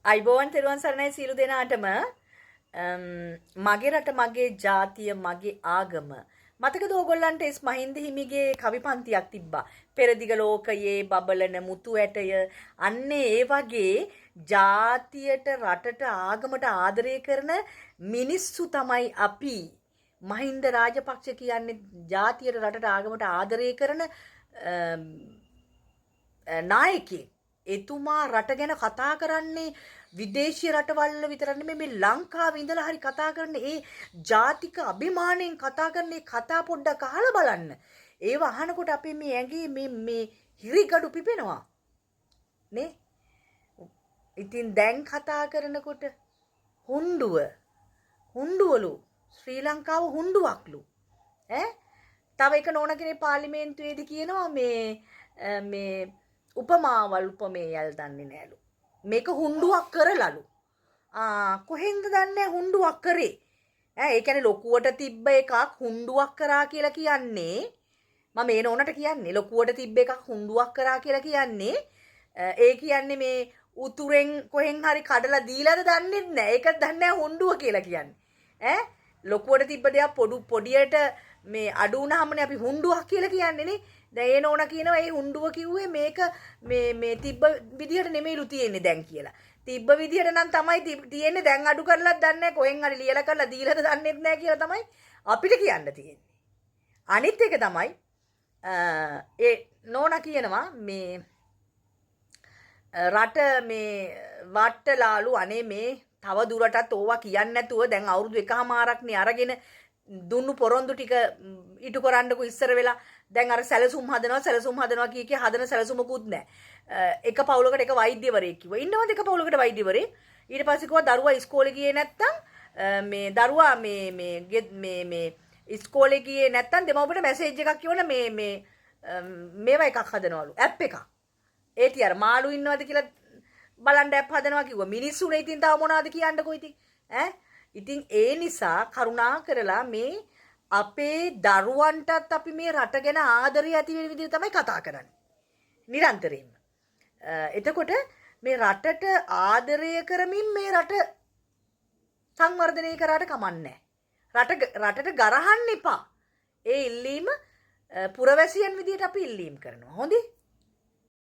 අයිබෝවන් තෙරුවන් සරණයි සියලු දෙනාටම මගේ රට මගේ ජාතිය මගේ ආගම මතකද ඕගොල්ලන්ට එස් මහින්ද හිමිගේ කවි පන්තියක් තිබ්බා පෙරදිග ලෝකයේ බබලන මුතු ඇටය අන්නේ ඒ වගේ ජාතියට රටට ආගමට ආදරය කරන මිනිස්සු තමයි අපි මහින්ද රාජපක්ෂ කියන්නේ ජාතියට රටට ආගමට ආදරය කරන නායකයෙක් එතුමා රට ගැන කතා කරන්නේ විදේශීය රටවල් විතරක් නෙමෙයි මේ ලංකාවේ ඉඳලා හරි කතා කරන්නේ ඒ ජාතික අභිමාණයෙන් කතා කරන ඒ කතා පොඩ්ඩක් අහලා බලන්න. ඒව අහනකොට අපේ මේ ඇඟේ මේ හිරිගඩු පිපෙනවා. නේ? ඉතින් දැන් කතා කරනකොට හුණ්ඩුවලු ශ්‍රී ලංකාව හුණ්ඩුවක්ලු. තව එක නෝන කෙනෙක් පාර්ලිමේන්තුවේදී කියනවා මේ උපමාවල් උපමේයල් දන්නේ නෑලු. මේක හුණ්ඩුවක් කරලලු. කොහෙන්ද දන්නේ හුණ්ඩුවක් කරේ? ඒ කියන්නේ ලොකුවට තිබ්බ එකක් හුණ්ඩුවක් කරා කියලා කියන්නේ මම මේ නෝනට කියන්නේ ලොකුවට තිබ්බ එකක් හුණ්ඩුවක් කරා කියලා කියන්නේ ඒ කියන්නේ මේ උතුරෙන් කොහෙන් හරි කඩලා දීලාද දන්නේ නැහැ. ඒක දන්නේ නැහැ හුණ්ඩුව කියලා කියන්නේ. ලොකුවට තිබ්බ දෙයක් පොඩියට මේ අඩු වුණාමනේ අපි හුණ්ඩුවක් කියලා කියන්නේ නේ. දැන් ඒ නෝනා කියනවා ඒ හුණ්ඩුව කිව්වේ මේක මේ තිබ්බ විදියට නෙමෙයිලු තියෙන්නේ දැන් කියලා. තිබ්බ විදියට නම් තමයි තියෙන්නේ දැන් අඩු කරලාත් දන්නේ නැහැ කොහෙන් හරි ලියලා කරලා දීලාද දන්නේ නැහැ කියලා තමයි අපිට කියන්න තියෙන්නේ. අනිත් එක තමයි ඒ නෝනා කියනවා මේ රට මේ වට්ටලාලු අනේ මේ තව දුරටත් ඕවා කියන්නේ නැතුව දැන් අවුරුදු එකමාරක්නේ අරගෙන දුන්නු පොරොන්දු ටික ඉටු කරන්නකෝ ඉස්සර වෙලා දැන් අර සැලසුම් හදනවා කිය හදන සැලසුමකුත් නැහැ. එක පවුලකට එක වෛද්‍යවරයෙක් කිව්වා. ඉන්නවද එක පවුලකට වෛද්‍යවරයෙක්? ඊට පස්සේ කිව්වා දරුවා ඉස්කෝලේ ගියේ නැත්තම් මේ දරුවා මේ ඉස්කෝලේ ගියේ නැත්තම් දෙමව්පියට මැසේජ් එකක් කියවන මේවා එකක් හදනවලු. ඇප් එකක්. ඒටි අර මාළු ඉන්නවද කියලා බලන්න ඇප් හදනවා කිව්වා. මිනිස්සුනේ ඉතින් තව මොනවද කියන්නකෝ ඉතින්. ඉතින් ඒ නිසා කරුණා කරලා මේ අපේ දරුවන්ටත් අපි මේ රට ගැන ආදරය ඇති වෙන විදිහට තමයි කතා කරන්නේ. නිරන්තරයෙන්ම. එතකොට මේ රටට ආදරය කරමින් මේ රට සංවර්ධනය කරාට කමන්නේ රටට ගරහන්න එපා. ඒ ඉල්ලීම පුරවැසියන් විදිහට අපි ඉල්ලීම් කරනවා. හොඳේ?